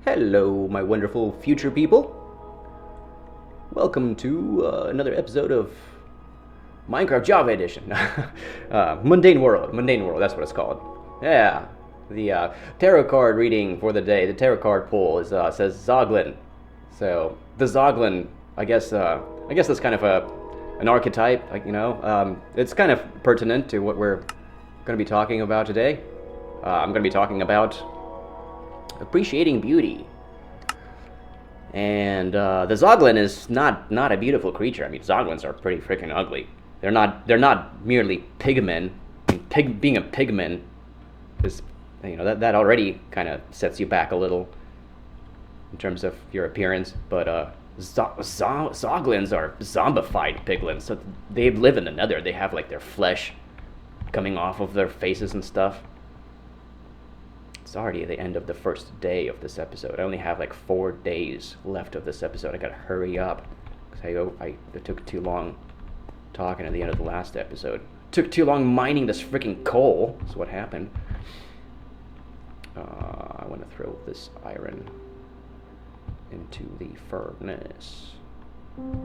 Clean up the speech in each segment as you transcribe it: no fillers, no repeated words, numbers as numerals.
Hello, my wonderful future people. Welcome to another episode of Minecraft Java Edition. Mundane World. Mundane World, that's what it's called. Yeah. The tarot card reading for the day, the tarot card pull says zoglin. So, the zoglin, I guess that's kind of an archetype, it's kind of pertinent to what we're going to be talking about today. I'm going to be talking about appreciating beauty. And the zoglin is not a beautiful creature. I mean, zoglins are pretty freaking ugly. They're not merely pigmen. I mean, being a pigman is, that already kind of sets you back a little in terms of your appearance. But zoglins are zombified piglins, so they live in the nether. They have like their flesh coming off of their faces and stuff. It's already the end of the first day of this episode. I only have like 4 days left of this episode. I gotta hurry up because it took too long talking at the end of the last episode. It took too long mining this freaking coal. That's what happened. I want to throw this iron into the furnace.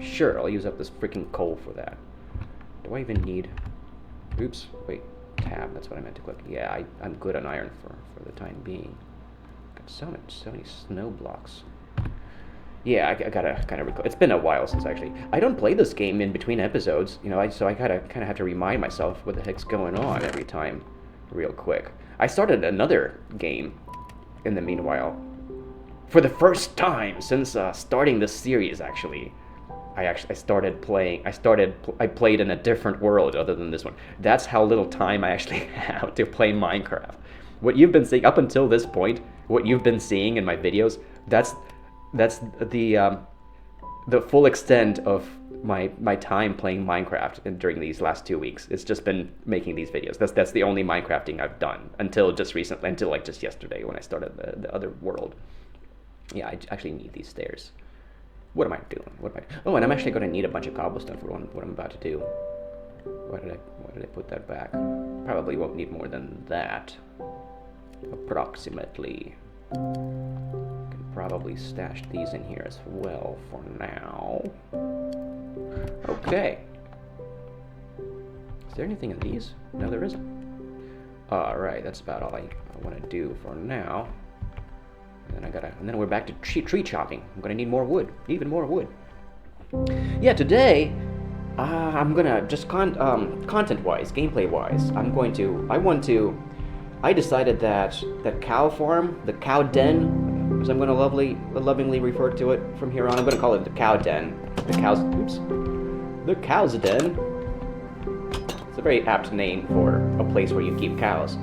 Sure, I'll use up this freaking coal for that. Do I even need... Oops, wait. Tab, that's what I meant to click. Yeah, I'm good on iron for the time being. Got so many snow blocks. Yeah, I gotta kind of recall. It's been a while since actually. I don't play this game in between episodes, so I kind of have to remind myself what the heck's going on every time, real quick. I started another game in the meanwhile. For the first time since starting this series, actually. I played in a different world other than this one. That's how little time I actually have to play Minecraft. What you've been seeing up until this point, what you've been seeing in my videos, that's the full extent of my time playing Minecraft during these last 2 weeks. It's just been making these videos. That's the only Minecrafting I've done until just recently, until like just yesterday when I started the other world. Yeah, I actually need these stairs. What am I doing? Oh, and I'm actually going to need a bunch of cobblestone for what I'm about to do. Why did I put that back? Probably won't need more than that. Approximately. Can probably stash these in here as well for now. Okay. Is there anything in these? No, there isn't. Alright, that's about all I want to do for now. And then we're back to tree chopping. I'm gonna need more wood, even more wood. Yeah, today I'm gonna just content-wise, gameplay-wise, I decided that cow farm, the cow den, as I'm gonna lovingly refer to it from here on. I'm gonna call it the cow den. The cow's den. It's a very apt name for a place where you keep cows.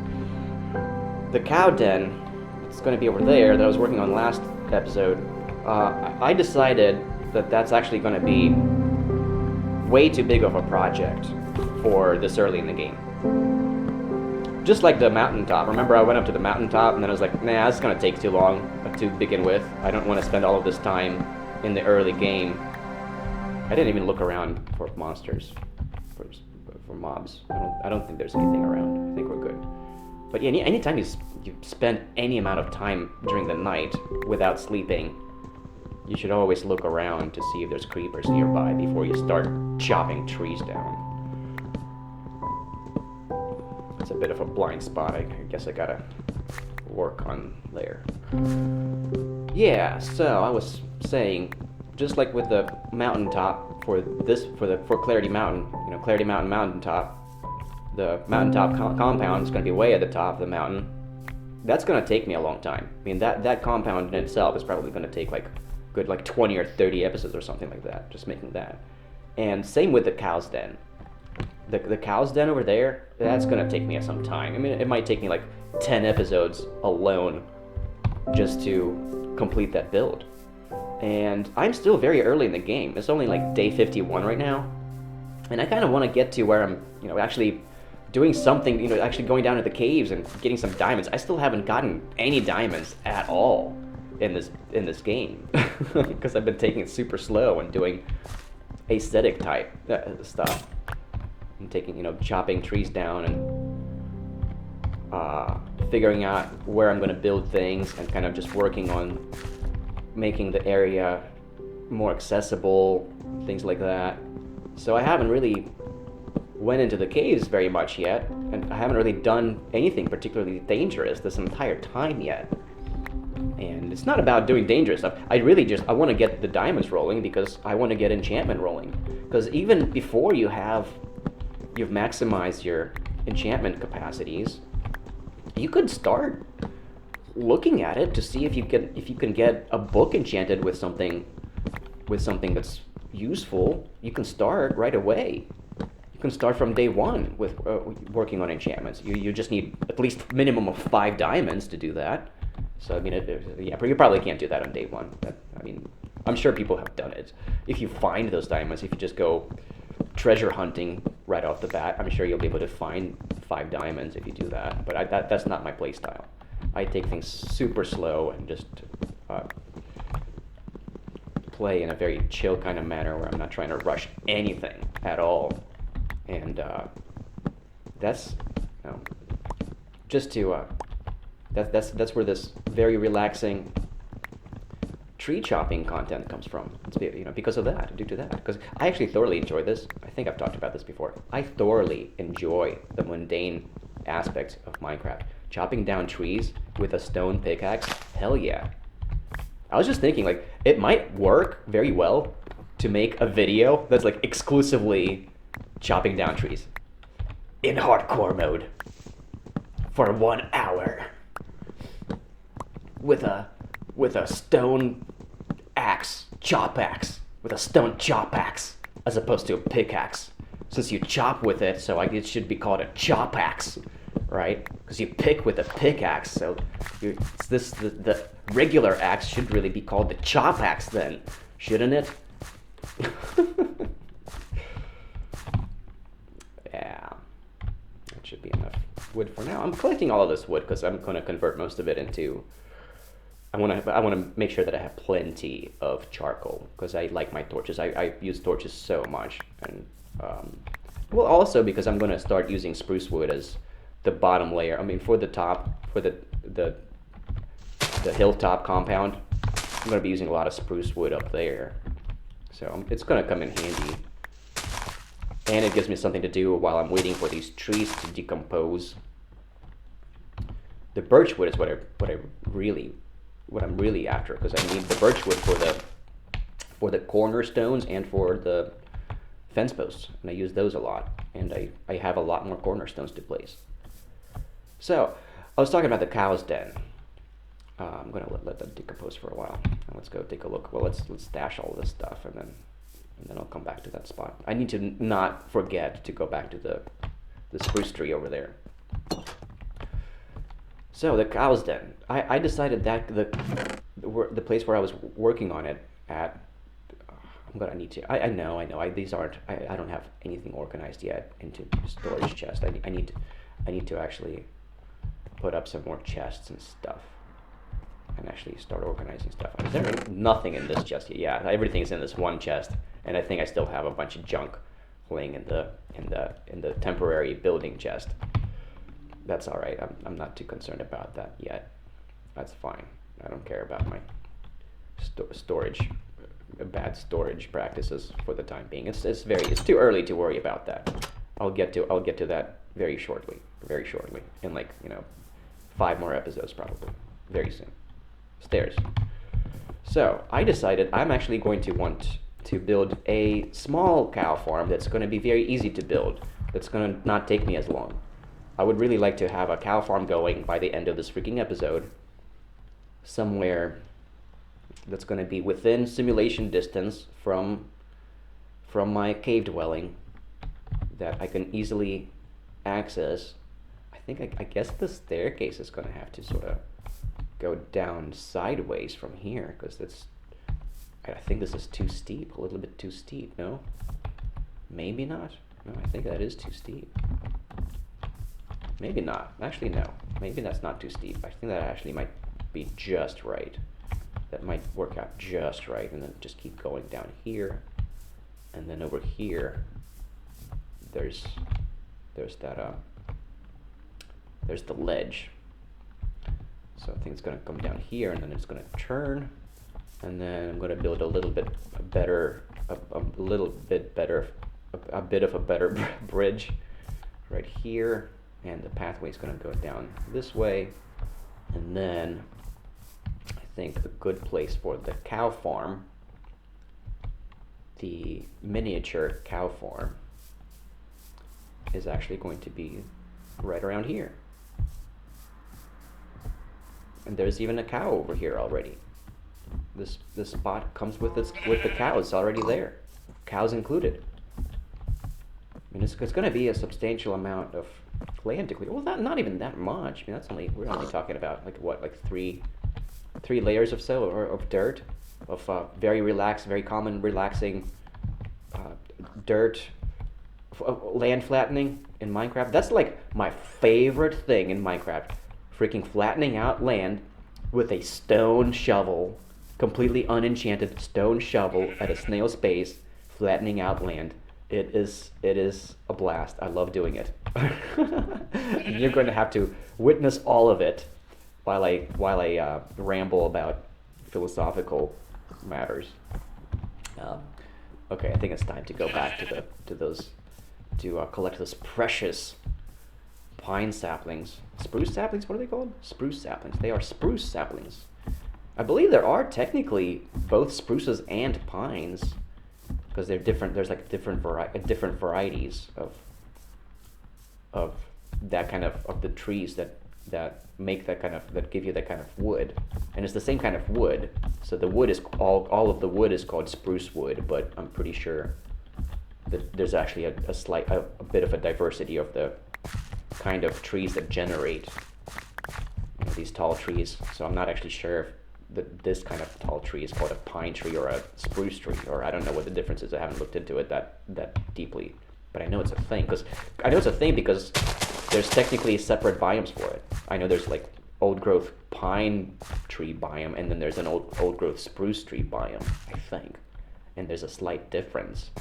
The cow den. It's going to be over there that I was working on last episode. I decided that that's actually going to be way too big of a project for this early in the game. Just like the mountaintop. Remember I went up to the mountaintop and then I was like, nah, this is going to take too long to begin with. I don't want to spend all of this time in the early game. I didn't even look around for monsters, for mobs. I don't think there's anything around. I think we're good. But yeah, anytime you spend any amount of time during the night without sleeping, you should always look around to see if there's creepers nearby before you start chopping trees down. It's a bit of a blind spot. I guess I gotta work on there. Yeah, so I was saying, just like with the mountaintop for Clarity Mountain, Clarity Mountain mountaintop. The mountaintop compound is going to be way at the top of the mountain. That's going to take me a long time. I mean, that compound in itself is probably going to take like 20 or 30 episodes or something like that, just making that. And same with the cow's den. The cow's den over there, that's going to take me some time. I mean, it might take me like 10 episodes alone just to complete that build. And I'm still very early in the game. It's only like day 51 right now. And I kind of want to get to where I'm, actually doing something, actually going down to the caves and getting some diamonds. I still haven't gotten any diamonds at all in this game because I've been taking it super slow and doing aesthetic type stuff. I'm taking, chopping trees down, and figuring out where I'm going to build things and kind of just working on making the area more accessible, things like that. So I haven't really went into the caves very much yet, and I haven't really done anything particularly dangerous this entire time yet. And it's not about doing dangerous stuff. I want to get the diamonds rolling because I want to get enchantment rolling. Because even before you've maximized your enchantment capacities, you could start looking at it to see if you can get a book enchanted with something that's useful. You can start right away. You can start from day one with working on enchantments. You just need at least minimum of 5 diamonds to do that. So I mean, yeah, but you probably can't do that on day one. But, I mean, I'm sure people have done it. If you find those diamonds, if you just go treasure hunting right off the bat, I'm sure you'll be able to find 5 diamonds if you do that. But that's not my play style. I take things super slow and just play in a very chill kind of manner where I'm not trying to rush anything at all. And that's just to that's where this very relaxing tree chopping content comes from. It's, because of that, due to that. Because I actually thoroughly enjoy this. I think I've talked about this before. I thoroughly enjoy the mundane aspects of Minecraft. Chopping down trees with a stone pickaxe, hell yeah. I was just thinking, like, it might work very well to make a video that's like exclusively chopping down trees in hardcore mode for 1 hour with a stone axe, chop axe, with a stone chop axe as opposed to a pickaxe. Since you chop with it, so it should be called a chop axe, right? Because you pick with a pickaxe, so the regular axe should really be called the chop axe then, shouldn't it? Yeah, that should be enough wood for now. I'm collecting all of this wood because I'm going to convert most of it into. I want to make sure that I have plenty of charcoal because I like my torches. I use torches so much, and well, also because I'm going to start using spruce wood as the bottom layer. I mean, for the top, for the hilltop compound, I'm going to be using a lot of spruce wood up there. So it's going to come in handy. And it gives me something to do while I'm waiting for these trees to decompose. The birch wood is what I'm really after, because I need the birch wood for the cornerstones and for the fence posts, and I use those a lot, and I have a lot more cornerstones to place. So I was talking about the cow's den. I'm gonna let them decompose for a while, and let's go take a look. Well, let's stash all this stuff, and then I'll come back to that spot. I need to not forget to go back to the spruce tree over there. So the cow's den. I decided that the place where I was working on it at. I'm gonna need to. I know. These aren't. I don't have anything organized yet into storage chest. I need to actually put up some more chests and stuff, and actually start organizing stuff. Is there nothing in this chest yet? Yeah, everything is in this one chest, and I think I still have a bunch of junk laying in the temporary building chest. That's all right. I'm not too concerned about that yet. That's fine. I don't care about my bad storage practices for the time being. It's too early to worry about that. I'll get to that very shortly, in 5 more episodes probably, very soon. Stairs. So I decided I'm actually going to want to build a small cow farm that's going to be very easy to build. That's going to not take me as long. I would really like to have a cow farm going by the end of this freaking episode, somewhere that's going to be within simulation distance from my cave dwelling that I can easily access. I guess the staircase is going to have to sort of go down sideways from here, because I think this is too steep, a little bit too steep, no? Maybe not. No, I think that is too steep. Maybe not. Actually, no. Maybe that's not too steep. I think that actually might be just right. That might work out just right, and then just keep going down here, and then over here there's that there's the ledge. So I think it's going to come down here, and then it's going to turn, and then I'm going to build a little bit better, a bit of a better bridge right here, and the pathway is going to go down this way, and then I think a good place for the cow farm, the miniature cow farm, is actually going to be right around here. And there's even a cow over here already. This spot comes with the cows already there, cows included. I mean, it's going to be a substantial amount of land to clear. Well, not even that much. I mean, we're only talking about like what, like three layers of of dirt, of very relaxed, very common relaxing dirt, land flattening in Minecraft. That's like my favorite thing in Minecraft. Freaking flattening out land with a stone shovel, completely unenchanted stone shovel at a snail's pace, flattening out land. It is a blast. I love doing it. And you're going to have to witness all of it while I ramble about philosophical matters. Okay, I think it's time to go back to collect those precious pine saplings. Spruce saplings? What are they called? Spruce saplings. They are spruce saplings. I believe there are technically both spruces and pines, because they're different. There's like different varieties of that kind of the trees that make that give you that kind of wood, and it's the same kind of wood. So the wood is all of the wood is called spruce wood, but I'm pretty sure that there's actually a bit of a diversity of the kind of trees that generate these tall trees. So I'm not actually sure if this kind of tall tree is called a pine tree or a spruce tree, or I don't know what the difference is. I haven't looked into it that deeply, but I know it's a thing because there's technically separate biomes for it. I know there's like old growth pine tree biome, and then there's an old growth spruce tree biome, I think, and there's a slight difference.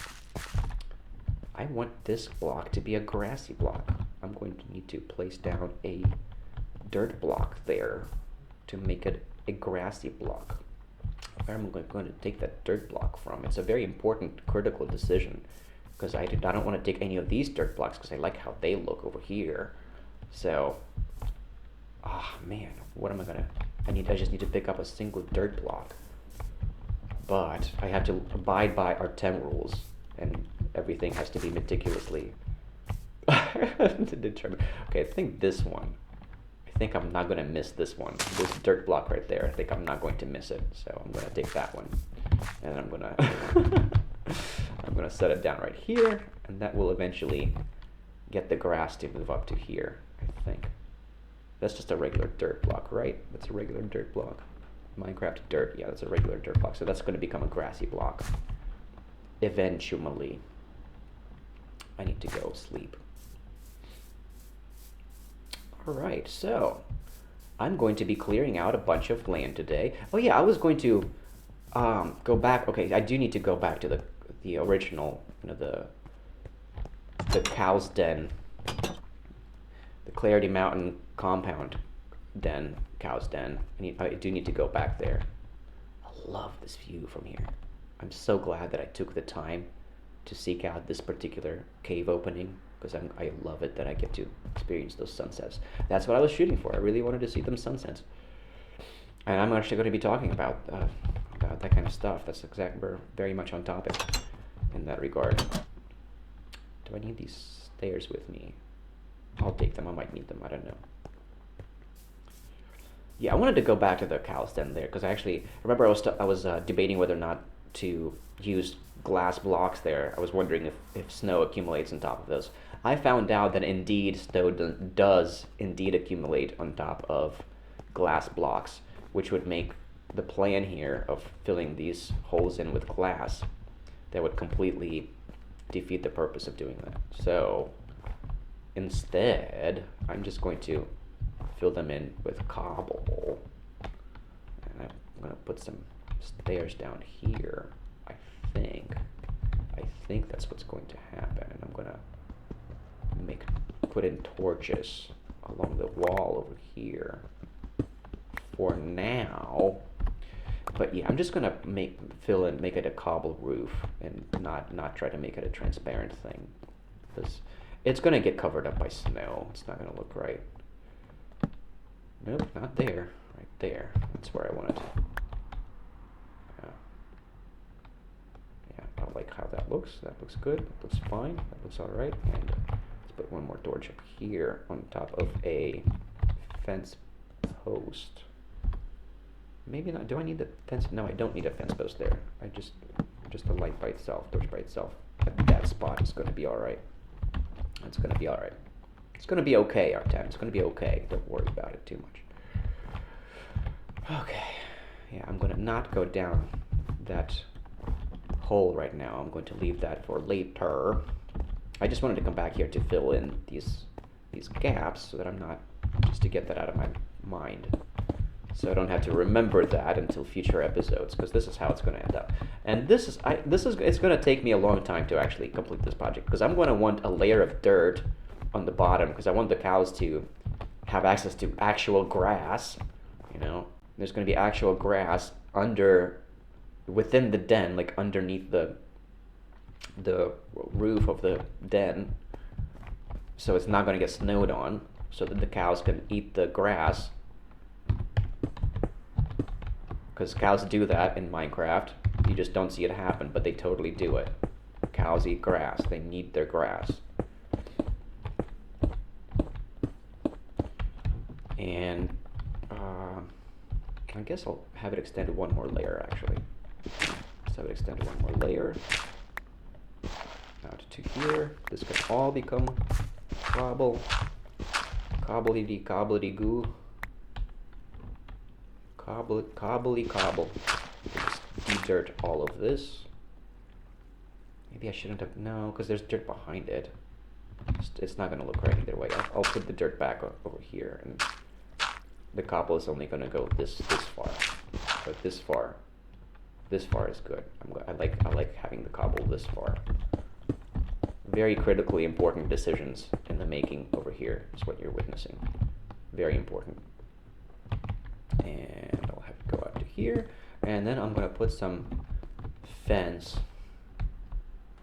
I want this block to be a grassy block. I'm going to need to place down a dirt block there to make it a grassy block. Where am I going to take that dirt block from? It's a very important, critical decision, because I don't want to take any of these dirt blocks because I like how they look over here. So, man, what am I gonna? I just need to pick up a single dirt block. But I have to abide by our 10 rules, and everything has to be meticulously determined. Okay, I think this one. I think I'm not gonna miss this one. This dirt block right there. I think I'm not going to miss it. So I'm gonna take that one, and I'm gonna I'm gonna set it down right here, and that will eventually get the grass to move up to here. I think that's just a regular dirt block, right? That's a regular dirt block. Minecraft dirt. Yeah, that's a regular dirt block. So that's going to become a grassy block eventually. I need to go sleep. Alright, so I'm going to be clearing out a bunch of land today. Oh yeah, I was going to go back. Okay, I do need to go back to the original, the cow's den, the Clarity Mountain compound den, cow's den. I do need to go back there. I love this view from here. I'm so glad that I took the time to seek out this particular cave opening, because I love it that I get to experience those sunsets. That's what I was shooting for. I really wanted to see them sunsets. And I'm actually going to be talking about that kind of stuff. We're very much on topic in that regard. Do I need these stairs with me? I'll take them. I might need them. I don't know. Yeah, I wanted to go back to the cow's den there, because I remember I was debating whether or not to use glass blocks there. I was wondering if snow accumulates on top of those. I found out that indeed snow does indeed accumulate on top of glass blocks, which would make the plan here of filling these holes in with glass, that would completely defeat the purpose of doing that. So instead, I'm just going to fill them in with cobble, and I'm going to put some stairs down here. I think that's what's going to happen. And I'm going to put in torches along the wall over here for now. But yeah, I'm just gonna make it a cobble roof and not try to make it a transparent thing, because it's gonna get covered up by snow. It's not gonna look right. Nope, not there. Right there. That's where I want it. Yeah, I like how that looks. That looks good. That looks fine. That looks all right. And let's put one more torch up here on top of a fence post. Maybe not. Do I need the fence? No, I don't need a fence post there. I just a light by itself, torch by itself. That spot is going to be all right. It's going to be all right. It's going to be okay, Artem. It's going to be okay. Don't worry about it too much. Okay. Yeah, I'm going to not go down that hole right now. I'm going to leave that for later. I just wanted to come back here to fill in these gaps so that I'm not, just to get that out of my mind. So I don't have to remember that until future episodes, because this is how it's going to end up. And it's going to take me a long time to actually complete this project, because I'm going to want a layer of dirt on the bottom, because I want the cows to have access to actual grass. You know, there's going to be actual grass within the den, like underneath the roof of the den, so it's not going to get snowed on, so that the cows can eat the grass. Because cows do that in Minecraft. You just don't see it happen, but they totally do it. Cows eat grass. They need their grass. And I guess I'll have it extended one more layer, actually. Let's have it extended one more layer. Out to here. This can all become cobble. Cobbledy-goo. Cobbly cobble. Just de-dirt all of this. Maybe I shouldn't have. No, because there's dirt behind it. It's not going to look right either way. I'll put the dirt back over here, and the cobble is only going to go this far. But this far is good. I like having the cobble this far. Very critically important decisions in the making over here is what you're witnessing. Very important. And I'll have to go out to here, and then I'm going to put some fence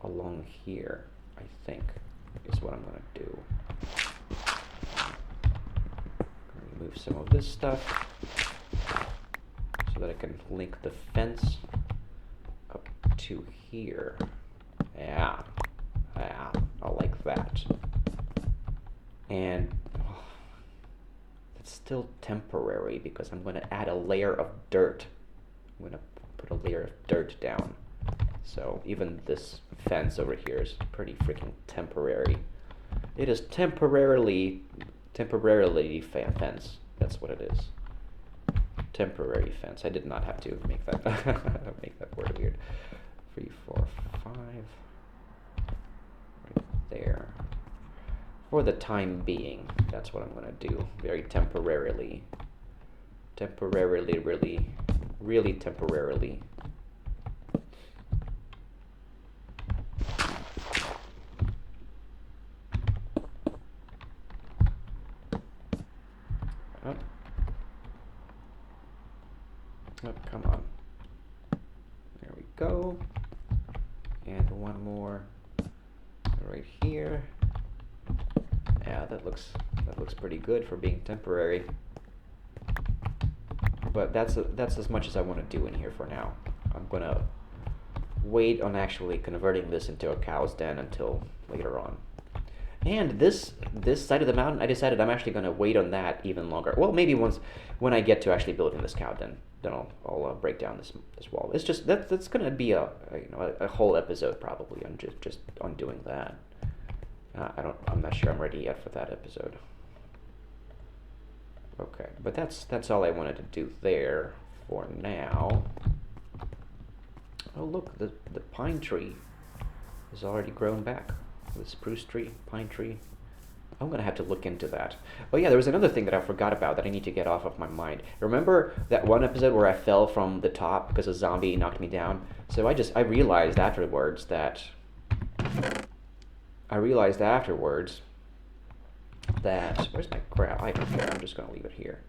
along here, I think, is what I'm going to do. Remove some of this stuff so that I can link the fence up to here. Yeah, I like that. And it's still temporary because I'm going to add a layer of dirt. I'm going to put a layer of dirt down. So even this fence over here is pretty freaking temporary. It is temporarily fence. That's what it is. Temporary fence. I did not have to make that make that word weird. 3, 4, 5. Right there. For the time being, that's what I'm going to do. Very temporarily. Really temporarily. Oh, come on. There we go. And one more right here. Yeah, that looks pretty good for being temporary. But that's as much as I want to do in here for now. I'm gonna wait on actually converting this into a cow's den until later on. And this side of the mountain, I decided I'm actually gonna wait on that even longer. Well, maybe when I get to actually building this cow den, then I'll break down this wall. It's just that's gonna be a whole episode probably on just on doing that. I'm not sure I'm ready yet for that episode. Okay, but that's all I wanted to do there for now. Oh look, the pine tree is already grown back. The spruce tree, pine tree. I'm gonna have to look into that. Oh yeah, there was another thing that I forgot about that I need to get off of my mind. Remember that one episode where I fell from the top because a zombie knocked me down? So I realized afterwards that... Where's my crab? I don't care. I'm just going to leave it here.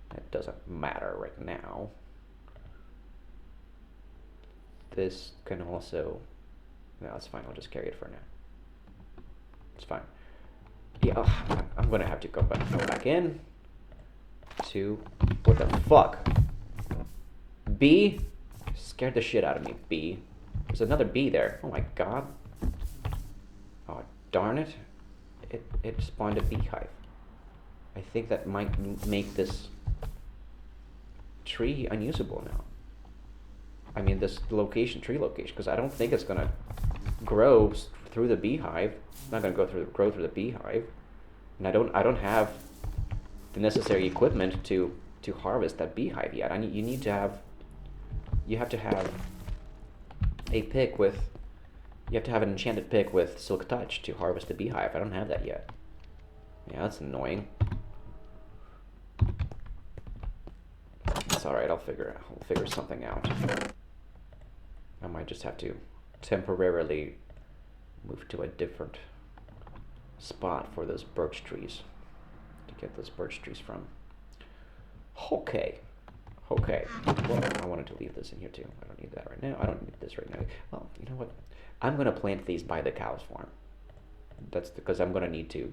That doesn't matter right now. This can also... No, it's fine. I'll just carry it for now. It's fine. Yeah, I'm going to have to go back in to... What the fuck? Bee? Scared the shit out of me, bee. There's another bee there. Oh my god. Oh, darn it. It spawned a beehive. I think that might make this tree unusable now. I mean, this tree location, because I don't think it's gonna grow through the beehive. It's not gonna grow through the beehive, and I don't have the necessary equipment to harvest that beehive yet. You have to have a pick with. You have to have an enchanted pick with Silk Touch to harvest the beehive. I don't have that yet. Yeah, that's annoying. It's alright, I'll figure something out. I might just have to temporarily move to a different spot for those birch trees. To get those birch trees from. Okay. Okay. Well, I wanted to leave this in here too. I don't need that right now. I don't need this right now. Well, you know what? I'm going to plant these by the cow's farm. That's because I'm going to need to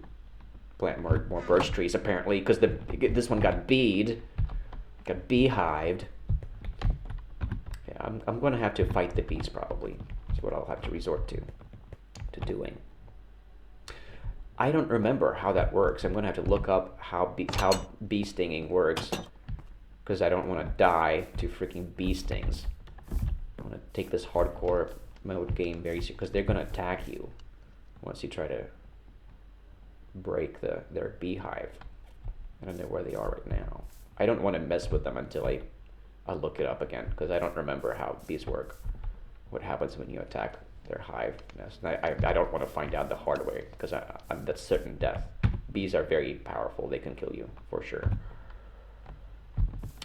plant more birch trees, apparently, because this one got beehived. Yeah, I'm going to have to fight the bees, probably. That's what I'll have to resort to doing. I don't remember how that works. I'm going to have to look up how bee stinging works, because I don't want to die to freaking bee stings. I want to take this hardcore mode game very seriously, because they're going to attack you once you try to break their beehive. I don't know where they are right now. I don't want to mess with them until I look it up again, because I don't remember how bees work. What happens when you attack their hive nest. And I don't want to find out the hard way, because that's certain death. Bees are very powerful. They can kill you for sure.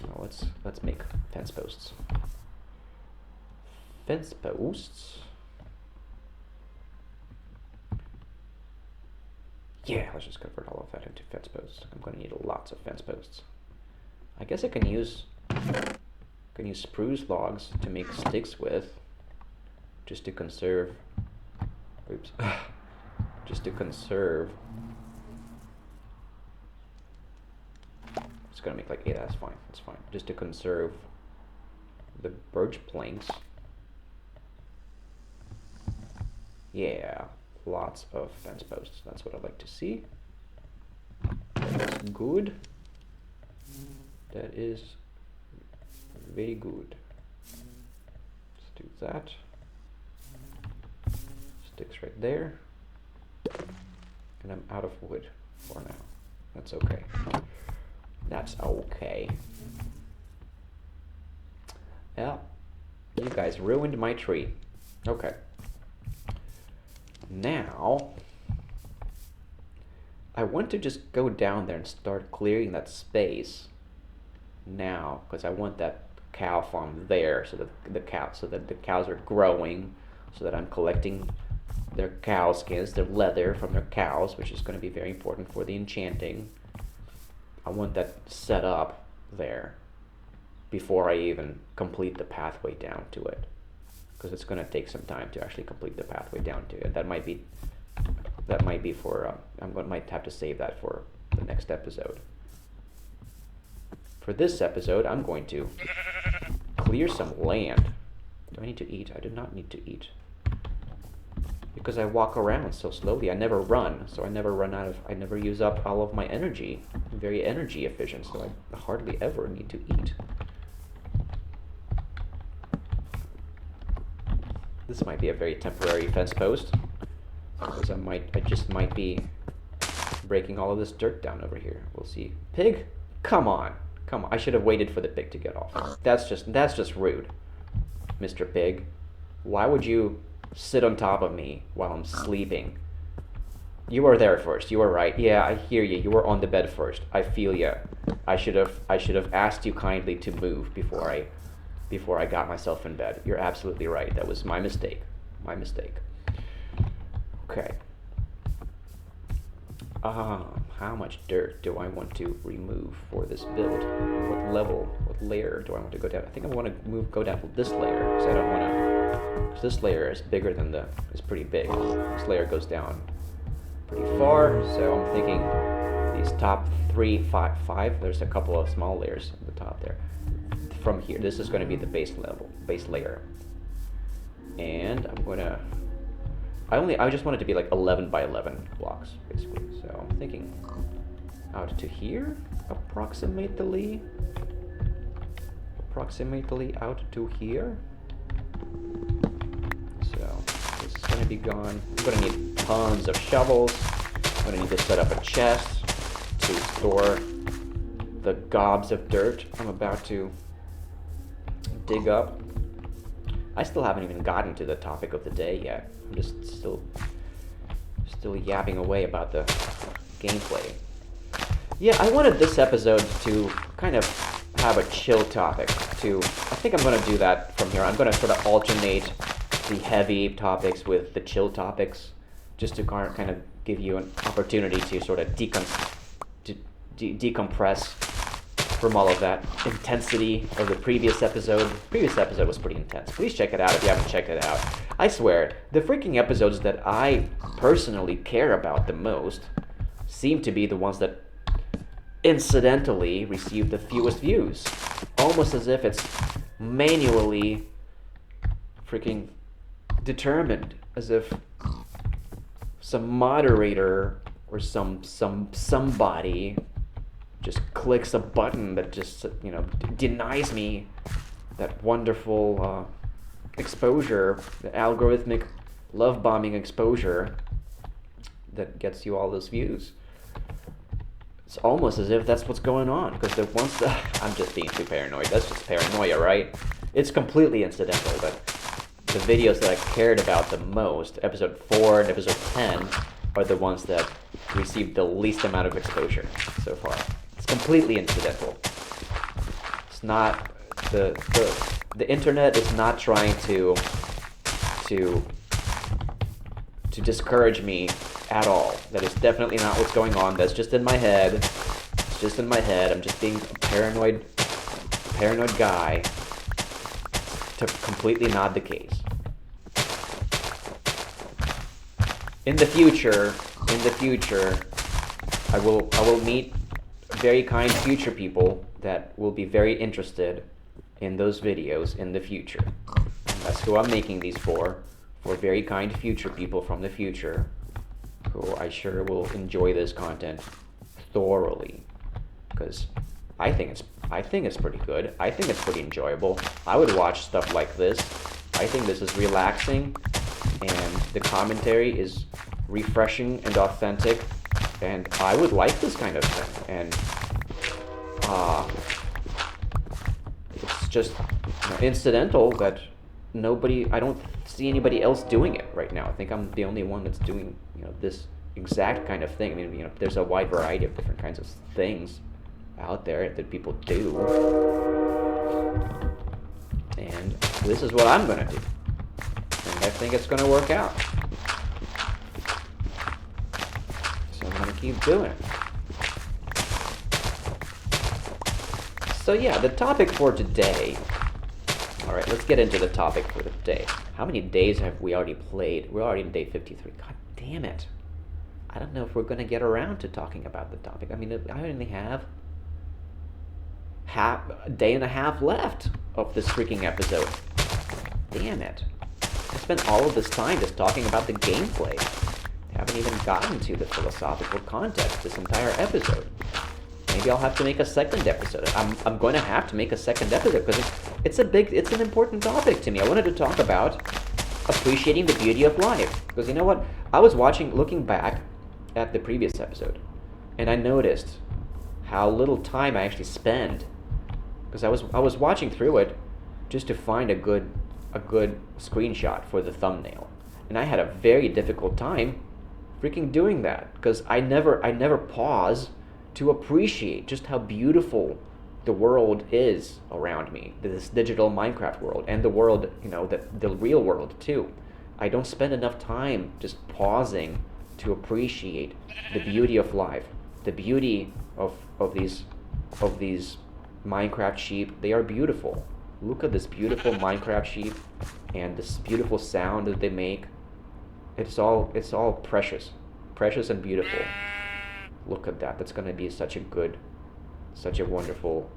Well, let's make fence posts. Fence posts. Yeah, let's just convert all of that into fence posts. I'm going to need lots of fence posts. I guess I can use spruce logs to make sticks with, just to conserve. Oops. Just to conserve. It's gonna make like, yeah, that's fine. That's fine. Just to conserve the birch planks. Yeah, lots of fence posts. That's what I'd like to see. That's good. That is very good. Let's do that. Sticks right there. And I'm out of wood for now. That's okay. That's okay. Yeah. You guys ruined my tree. Okay. Now, I want to just go down there and start clearing that space now, because I want that cow farm there, so that the cows are growing, so that I'm collecting their cow skins, their leather from their cows, which is going to be very important for the enchanting. I want that set up there before I even complete the pathway down to it, because it's going to take some time to actually complete the pathway down to it. That might be for might have to save that for the next episode. For this episode, I'm going to clear some land. Do I need to eat? I do not need to eat, because I walk around so slowly. I never run, so I never use up all of my energy. I'm very energy efficient, so I hardly ever need to eat. This might be a very temporary fence post, because I just might be breaking all of this dirt down over here. We'll see. Pig, come on. Come on. I should have waited for the pig to get off. That's just rude, Mr. Pig. Why would you sit on top of me while I'm sleeping? You were there first. You were right. Yeah, I hear you. You were on the bed first. I feel you. I should have asked you kindly to move before I got myself in bed. You're absolutely right. That was my mistake. My mistake. Okay. How much dirt do I want to remove for this build? What level, what layer do I want to go down? I think I want to go down to this layer, because I don't want to, because this layer is bigger than is pretty big. This layer goes down pretty far, so I'm thinking these top five, there's a couple of small layers at the top there. From here, this is going to be the base layer. And I'm going to, I just want it to be like 11 by 11 blocks, basically. So I'm thinking out to here, approximately out to here. So this is going to be gone. I'm going to need tons of shovels. I'm going to need to set up a chest to store the gobs of dirt I'm about to dig up. I still haven't even gotten to the topic of the day yet. I'm just still yapping away about the gameplay. Yeah, I wanted this episode to kind of have a chill topic too. I think I'm going to do that from here. I'm going to sort of alternate the heavy topics with the chill topics, just to kind of give you an opportunity to sort of decompress from all of that intensity of the previous episode. The previous episode was pretty intense. Please check it out if you haven't checked it out. I swear, the freaking episodes that I personally care about the most seem to be the ones that incidentally receive the fewest views. Almost as if it's manually freaking determined, as if some moderator or somebody just clicks a button that just, denies me that wonderful exposure, the algorithmic love bombing exposure that gets you all those views. It's almost as if that's what's going on, because I'm just being too paranoid. That's just paranoia, right? It's completely incidental, but the videos that I cared about the most, episode 4 and episode 10, are the ones that received the least amount of exposure so far. It's completely incidental. It's not the internet is not trying to discourage me at all. That is definitely not what's going on. That's just in my head. It's just in my head. I'm just being a paranoid guy. To completely not the case. In the future, I will meet very kind future people that will be very interested in those videos in the future. And that's who I'm making these for very kind future people from the future, who I sure will enjoy this content thoroughly, because I think it's pretty good. I think it's pretty enjoyable. I would watch stuff like this. I think this is relaxing, and the commentary is refreshing and authentic, and I would like this kind of thing. And it's just incidental that I don't see anybody else doing it right now. I think I'm the only one that's doing this exact kind of thing. I mean, there's a wide variety of different kinds of things out there that people do, and this is what I'm gonna do, and I think it's gonna work out, so I'm gonna keep doing it. So yeah, the topic for today, alright, let's get into the topic for the day. How many days have we already played? We're already in day 53. God damn it. I don't know if we're gonna get around to talking about the topic. I mean, I only have a day and a half left of this freaking episode. Damn it. I spent all of this time just talking about the gameplay. I haven't even gotten to the philosophical context this entire episode. Maybe I'll have to make a second episode. I'm going to have to make a second episode because it's an important topic to me. I wanted to talk about appreciating the beauty of life. Because you know what? I was looking back at the previous episode, and I noticed how little time I actually spend, because I was watching through it just to find a good screenshot for the thumbnail, and I had a very difficult time freaking doing that, because I never pause to appreciate just how beautiful the world is around me, this digital Minecraft world, and the world, the real world too. I don't spend enough time just pausing to appreciate the beauty of life, the beauty of these Minecraft sheep. They are beautiful. Look at this beautiful Minecraft sheep and this beautiful sound that they make. It's all precious and beautiful. Look at that. That's gonna be such a wonderful,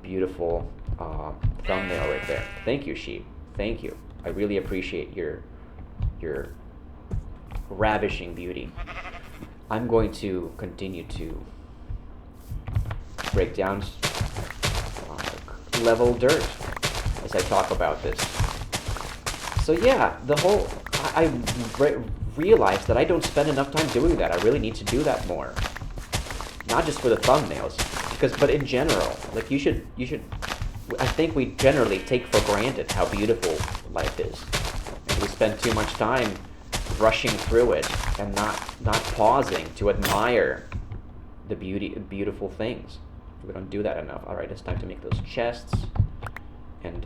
beautiful thumbnail right there. Thank you, sheep. Thank you. I really appreciate your ravishing beauty. I'm going to continue to break down level dirt as I talk about this. So yeah, I realized that I don't spend enough time doing that. I really need to do that more. Not just for the thumbnails, but in general, like you should. I think we generally take for granted how beautiful life is, and we spend too much time rushing through it and not pausing to admire the beautiful things. We don't do that enough. All right, it's time to make those chests, and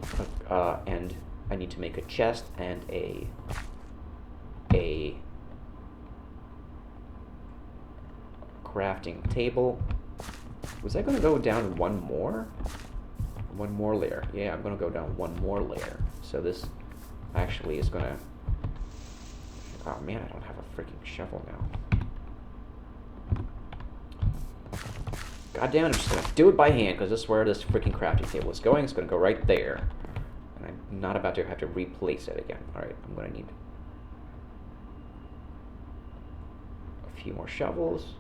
I need to make a chest and a crafting table. Was I going to go down one more layer? Yeah, I'm going to go down one more layer. So this actually is going to... Oh man, I don't have a freaking shovel now. God damn it, I'm just going to do it by hand, because this is where this freaking crafting table is going. It's going to go right there. And I'm not about to have to replace it again. Alright, I'm going to need a few more shovels.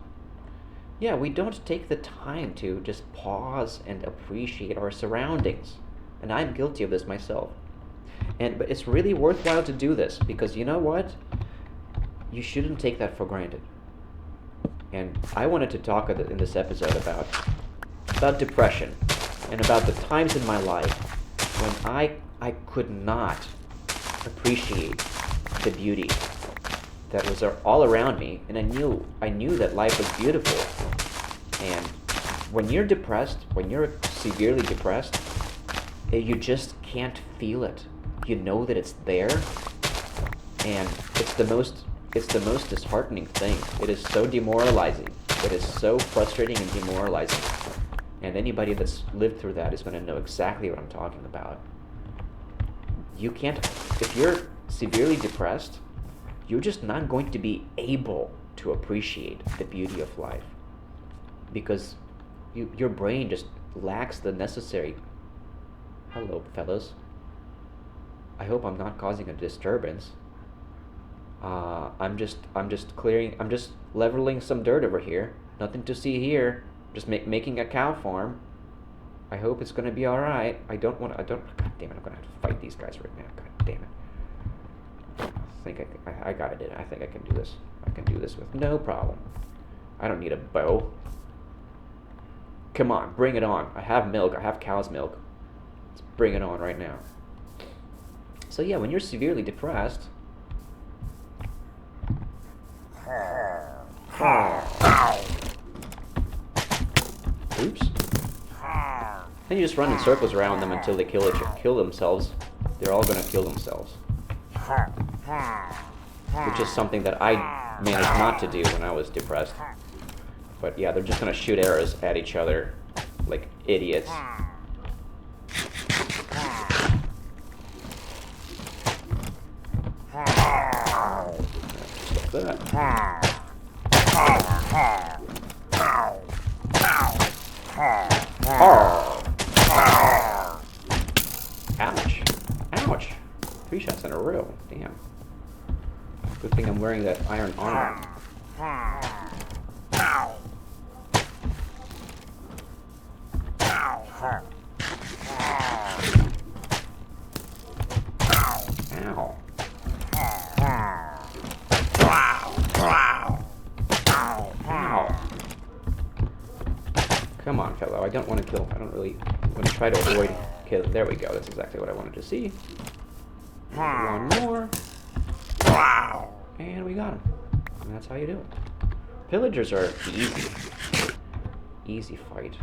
Yeah, we don't take the time to just pause and appreciate our surroundings. And I'm guilty of this myself. But it's really worthwhile to do this, because you know what? You shouldn't take that for granted. And I wanted to talk in this episode about depression, and about the times in my life when I could not appreciate the beauty that was all around me, and I knew that life was beautiful. And when you're depressed, when you're severely depressed, you just can't feel it. You know that it's there, and it's the most disheartening thing. It is so demoralizing. It is so frustrating and demoralizing. And anybody that's lived through that is going to know exactly what I'm talking about. You can't, if you're severely depressed, you're just not going to be able to appreciate the beauty of life, because your brain just lacks the necessary... Hello, fellas. I hope I'm not causing a disturbance. I'm just leveling some dirt over here. Nothing to see here. Just making a cow farm. I hope it's gonna be alright. God damn it, I'm gonna have to fight these guys right now. God damn it. I got it. I think I can do this. I can do this with no problem. I don't need a bow. Come on, bring it on. I have milk. I have cow's milk. Let's bring it on right now. So yeah, when you're severely depressed... Oops. Then you just run in circles around them until they kill themselves. They're all gonna kill themselves. Which is something that I managed not to do when I was depressed. But yeah, they're just gonna shoot arrows at each other like idiots. Just like that. Ouch. Ouch. 3 shots in a row. Damn. Good thing I'm wearing that iron armor. Ow. Come on, fellow. I don't want to kill. I don't really want to try to avoid kill. There we go. That's exactly what I wanted to see. One more. And we got him. And that's how you do it. Pillagers are easy. Easy fight.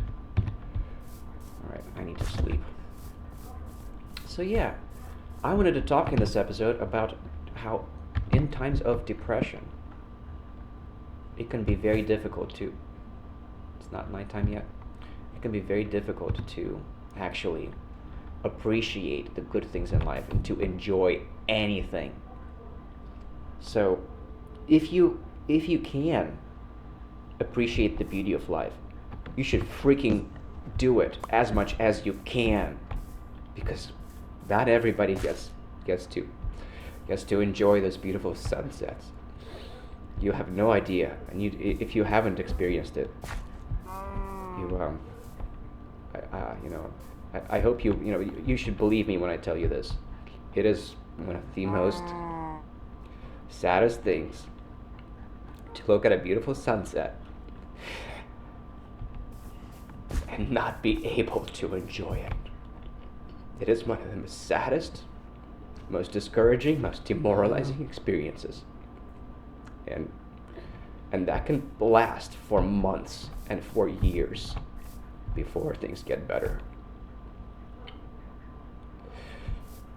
Alright, I need to sleep. So yeah, I wanted to talk in this episode about how in times of depression, it can be very difficult to, it's not nighttime yet, it can be very difficult to actually appreciate the good things in life and to enjoy anything. So if you can appreciate the beauty of life, you should freaking do it as much as you can, because not everybody gets to enjoy those beautiful sunsets. You have no idea, and if you haven't experienced it, I hope you should believe me when I tell you this. It is one of the most saddest things to look at a beautiful sunset and not be able to enjoy it. It is one of the most saddest, most discouraging, most demoralizing experiences. And that can last for months and for years before things get better.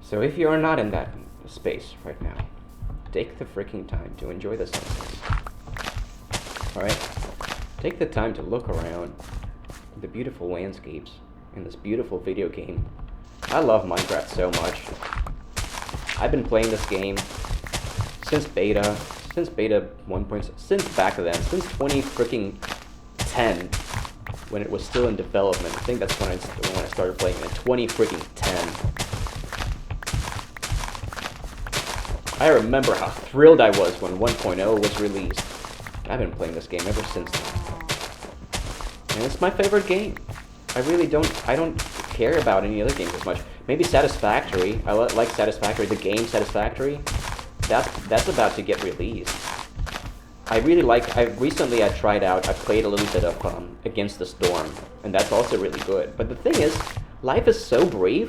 So if you are not in that space right now, take the freaking time to enjoy the sunsets. Alright? Take the time to look around the beautiful landscapes in this beautiful video game. I love Minecraft so much. I've been playing this game since beta 1.0, since back then, since 2010, when it was still in development. I think that's when I started playing it, 2010. I remember how thrilled I was when 1.0 was released. I've been playing this game ever since then. And it's my favorite game. I don't care about any other games as much. Maybe Satisfactory. I like Satisfactory. The game Satisfactory. That's about to get released. I tried out. I played a little bit of Against the Storm, and that's also really good. But the thing is, life is so brief.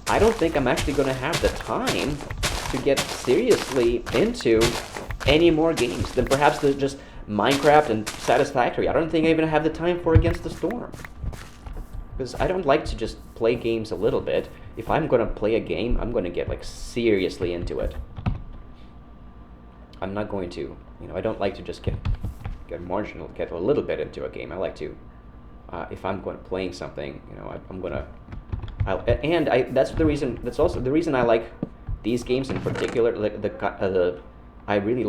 I don't think I'm actually going to have the time to get seriously into any more games than perhaps just Minecraft and Satisfactory. I don't think I even have the time for Against the Storm. Because I don't like to just play games a little bit. If I'm going to play a game, I'm going to get seriously into it. I'm not going to, I don't like to just get a little bit into a game. I like to, if I'm going to playing something, I'm going to, that's also the reason I like these games in particular. I really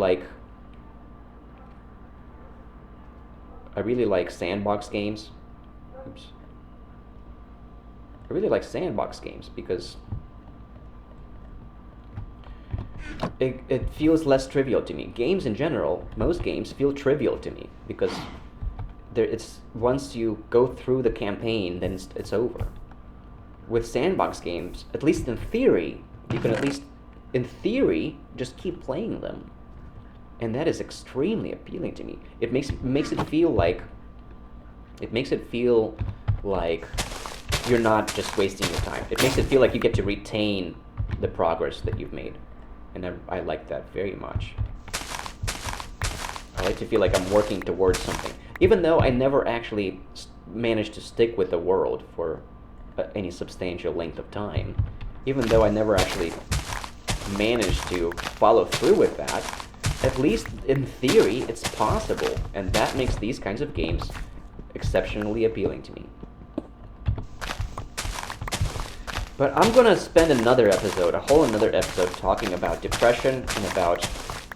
like sandbox games. Oops. I really like sandbox games because it feels less trivial to me. Games in general, most games feel trivial to me because once you go through the campaign, then it's over. With sandbox games, at least in theory, you can at least, in theory, just keep playing them. And that is extremely appealing to me. It makes it feel like you're not just wasting your time. It makes it feel like you get to retain the progress that you've made. And I like that very much. I like to feel like I'm working towards something. Even though I never actually managed to stick with the world for any substantial length of time. Even though I never actually managed to follow through with that, at least in theory, it's possible. And that makes these kinds of games exceptionally appealing to me. But I'm going to spend a whole another episode talking about depression and about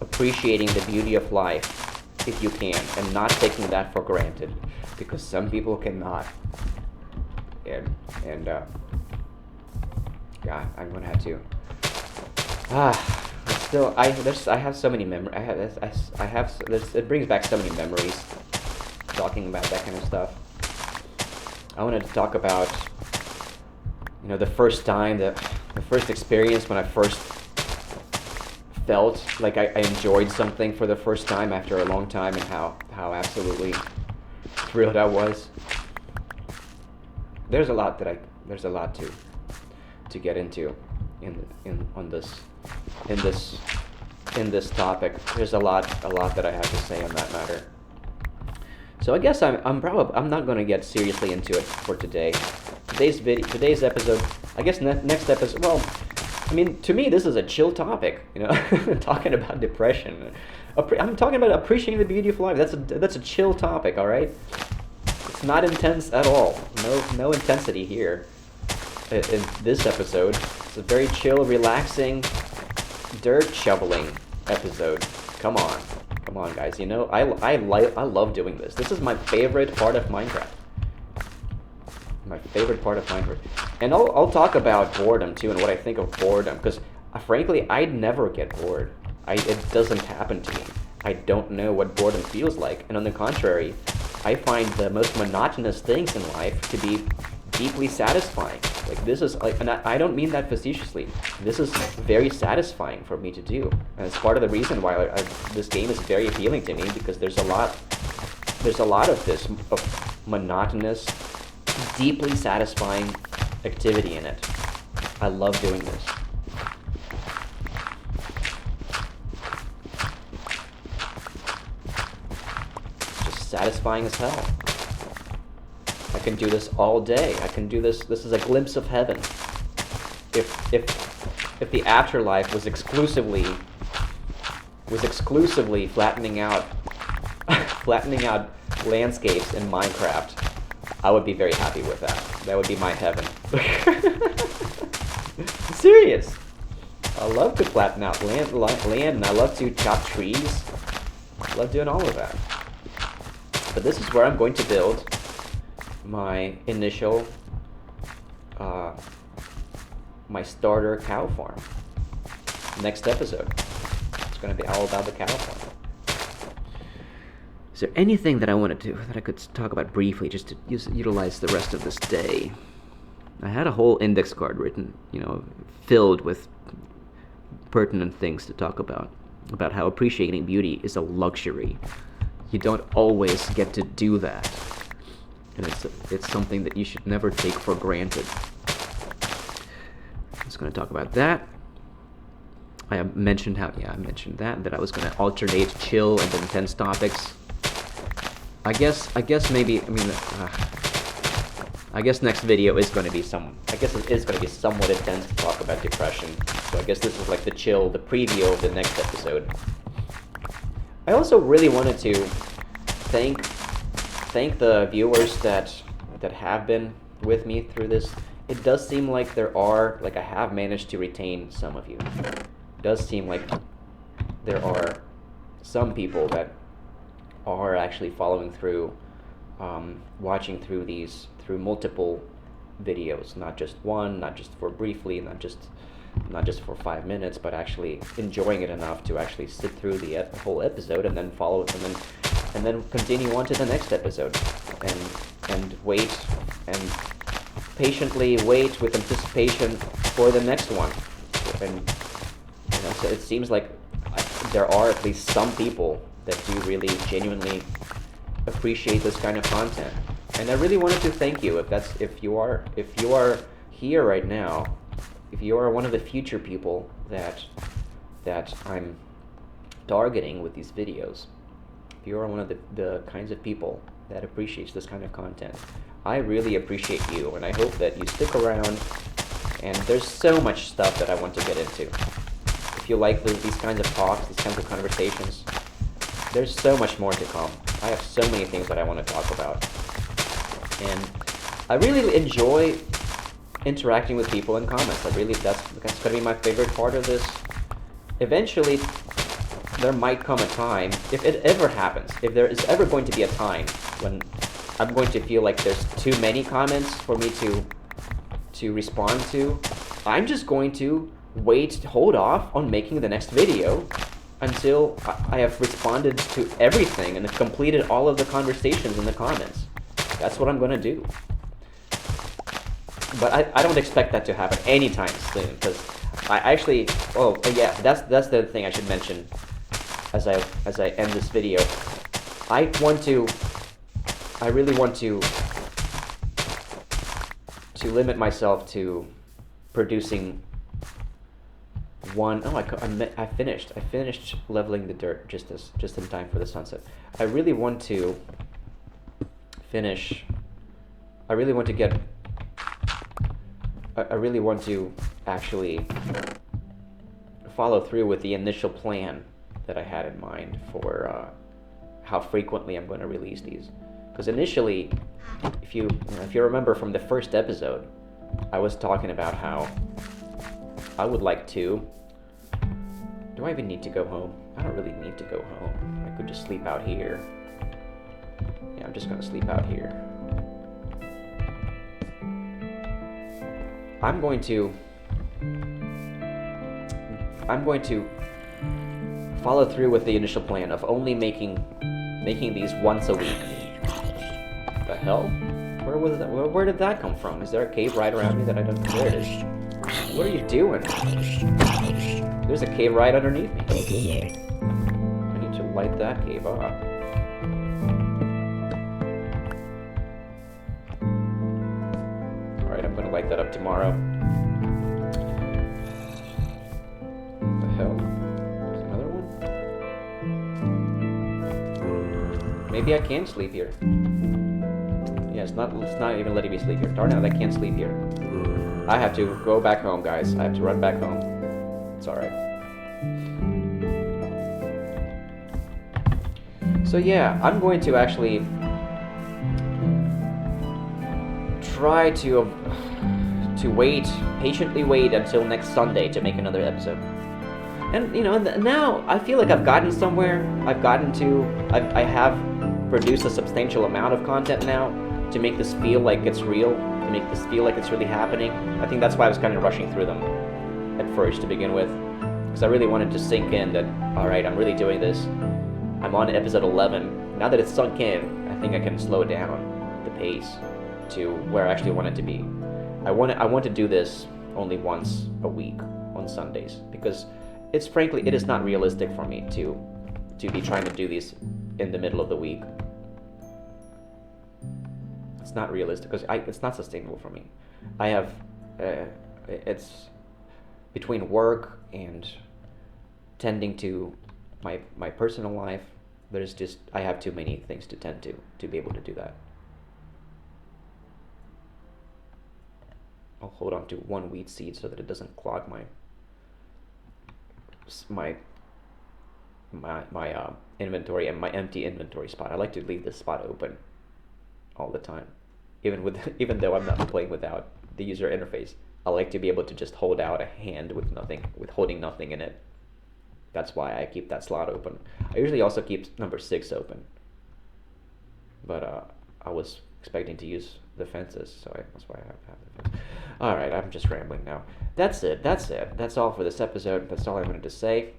appreciating the beauty of life, if you can, and not taking that for granted, because some people cannot. God, I'm going to have to. I have so many memories. It brings back so many memories, talking about that kind of stuff. I wanted to talk about the first time, the first experience when I first felt like I enjoyed something for the first time after a long time, and how absolutely thrilled I was. There's a lot to get into in this topic. There's a lot that I have to say on that matter. So I guess I'm not going to get seriously into it for today. Today's episode, I guess next episode, well, I mean, to me, this is a chill topic. You know, talking about depression. I'm talking about appreciating the beauty of life. That's a chill topic. All right. It's not intense at all. No intensity here. In this episode, it's a very chill, relaxing, dirt shoveling episode. Come on, guys. You know, I love doing this. This is my favorite part of Minecraft. My favorite part of Minecraft. And I'll talk about boredom too, and what I think of boredom, because frankly, I'd never get bored. It doesn't happen to me. I don't know what boredom feels like, and on the contrary, I find the most monotonous things in life to be deeply satisfying. Like, this is like, and I don't mean that facetiously. This is very satisfying for me to do, and it's part of the reason why this game is very appealing to me, because there's a lot of this monotonous, deeply satisfying activity in it. I love doing this. Just satisfying as hell. I can do this all day. I can do this. This is a glimpse of heaven. If the afterlife was exclusively flattening out landscapes in Minecraft, I would be very happy with that. That would be my heaven. I'm serious. I love to flatten out land, and I love to chop trees. I love doing all of that. But this is where I'm going to build my initial, my starter cow farm. Next episode, it's going to be all about the cow farm. Is there anything that I wanted to, that I could talk about briefly, just to utilize the rest of this day? I had a whole index card written, you know, filled with pertinent things to talk about how appreciating beauty is a luxury. You don't always get to do that, and it's something that you should never take for granted. I'm just going to talk about that. I mentioned that I was going to alternate chill and intense topics. I guess maybe, I guess next video is going to be somewhat intense to talk about depression. So I guess this is like the preview of the next episode. I also really wanted to thank the viewers that have been with me through this. It does seem like I have managed to retain some of you. It does seem like there are some people that are actually following through, watching through multiple videos, not just one, not just for briefly, not just for 5 minutes, but actually enjoying it enough to actually sit through the whole episode and then follow it, and then continue on to the next episode, and wait and patiently wait with anticipation for the next one. And so it seems like there are at least some people that do really genuinely appreciate this kind of content, and I really wanted to thank you. If you are here right now, if you are one of the future people that I'm targeting with these videos, if you are one of the kinds of people that appreciates this kind of content, I really appreciate you, and I hope that you stick around. And there's so much stuff that I want to get into. If you like these kinds of talks, these kinds of conversations, there's so much more to come. I have so many things that I want to talk about. And I really enjoy interacting with people in comments. That's going to be my favorite part of this. Eventually, there might come a time, if it ever happens, if there is ever going to be a time when I'm going to feel like there's too many comments for me to respond to, I'm just going to hold off on making the next video until I have responded to everything and completed all of the conversations in the comments. That's what I'm going to do. But I don't expect that to happen anytime soon, because I actually, that's the other thing I should mention as I end this video. I really want to limit myself to producing one. I finished leveling the dirt just in time for the sunset. I really want to get I really want to actually follow through with the initial plan that I had in mind for how frequently I'm going to release these. Because initially, if you remember from the first episode, I was talking about how I would like to... Do I even need to go home? I don't really need to go home. I could just sleep out here. Yeah, I'm just going to sleep out here. I'm going to follow through with the initial plan of only making these once a week. The hell? Where did that come from? Is there a cave right around me that I don't know? There it is. What are you doing? There's a cave right underneath me. I need to light that cave up. Alright, I'm gonna light that up tomorrow. What the hell? There's another one? Maybe I can sleep here. Yeah, it's not even letting me sleep here. Darn it, I can't sleep here. I have to go back home, guys. I have to run back home. It's alright. So yeah, I'm going to actually try to patiently wait until next Sunday to make another episode. And you know, now I feel like I've gotten somewhere. I have produced a substantial amount of content now to make this feel like it's real, to make this feel like it's really happening. I think that's why I was kind of rushing through them at first to begin with, because I really wanted to sink in that, alright, I'm really doing this. I'm on episode 11. Now that it's sunk in, I think I can slow down the pace to where I actually want it to be. I want to do this only once a week on Sundays, because it is not realistic for me to be trying to do these in the middle of the week. It's not realistic because it's not sustainable for me. I have it's between work and tending to my personal life. I have too many things to tend to be able to do that. I'll hold on to one wheat seed so that it doesn't clog my inventory and my empty inventory spot. I like to leave this spot open all the time, even though I'm not playing without the user interface. I like to be able to just hold out a hand with holding nothing in it. That's why I keep that slot open. I usually also keep number 6 open, but I was expecting to use the fences, so that's why I have the fence. All right, I'm just rambling now. That's it. That's all for this episode. That's all I wanted to say.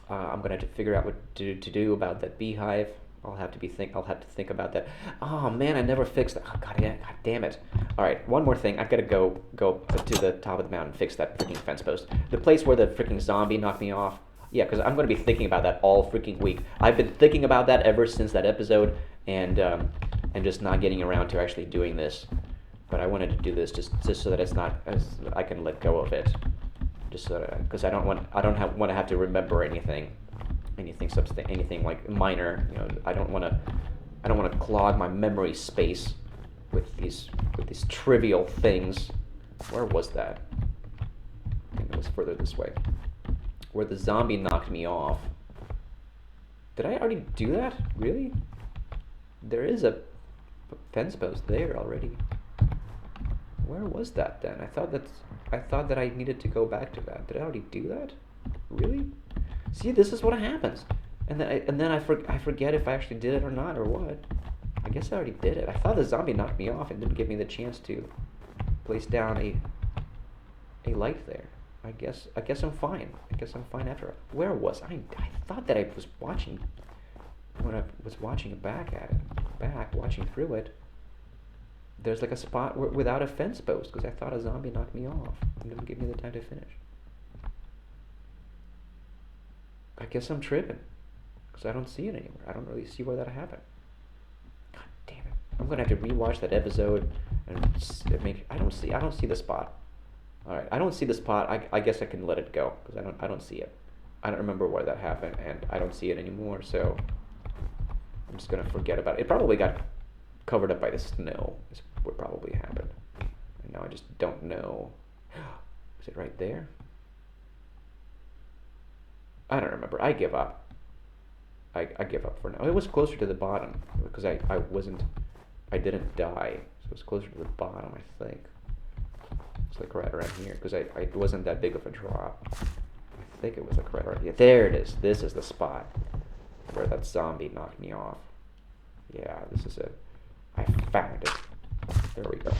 I'm gonna have to figure out what to do about that beehive. I'll have to think about that. Oh man, I never fixed that. Oh, God damn it. All right, one more thing. I've got to go to the top of the mountain and fix that freaking fence post. The place where the freaking zombie knocked me off. Yeah, because I'm going to be thinking about that all freaking week. I've been thinking about that ever since that episode, and just not getting around to actually doing this. But I wanted to do this just so that I can let go of it. Just so that because I don't want to have to remember anything like minor. You know, I don't want to clog my memory space with these trivial things. Where was that? I think it was further this way, where the zombie knocked me off. Did I already do that? Really? There is a fence post there already. Where was that then? I thought that I needed to go back to that. Did I already do that? Really? See, this is what happens. And then I forget if I actually did it or not or what. I guess I already did it. I thought the zombie knocked me off and didn't give me the chance to place down a light there. I guess I'm fine. I guess I'm fine after. Where was I? I thought that I was watching when I was watching watching through it. There's like a spot without a fence post because I thought a zombie knocked me off and didn't give me the time to finish. I guess I'm tripping because I don't see it anywhere. I don't really see where that happened. God damn it! I'm gonna have to rewatch that episode and I don't see the spot. All right, I don't see the spot. I guess I can let it go because I don't see it. I don't remember where that happened, and I don't see it anymore. So I'm just gonna forget about it. It probably got covered up by the snow. Is what probably happened. Now I just don't know. Is it right there? I don't remember. I give up. I give up for now. It was closer to the bottom because I didn't die, so it was closer to the bottom, I think. It's like right around here because it wasn't that big of a drop. I think it was like right around here. There it is. This is the spot where that zombie knocked me off. Yeah, this is it. I found it. There we go.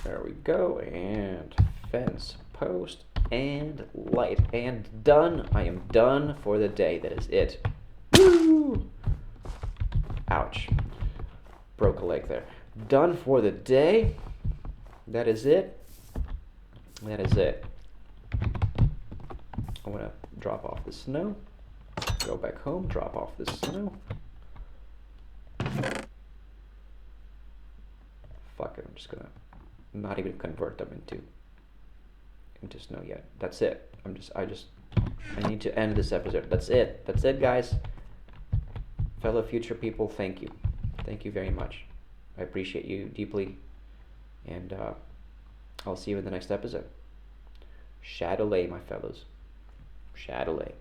There we go, and fence, post, and light, and done. I am done for the day. That is it. Woo! Ouch. Broke a leg there. Done for the day. That is it. That is it. I want to drop off the snow. Go back home, drop off the snow. Fuck it, I'm just gonna not even convert them into snow yet. That's it. I need to end this episode. That's it. That's it, guys. Fellow future people, thank you. Thank you very much. I appreciate you deeply. And I'll see you in the next episode. Shadowlay, my fellows. Shadowlay.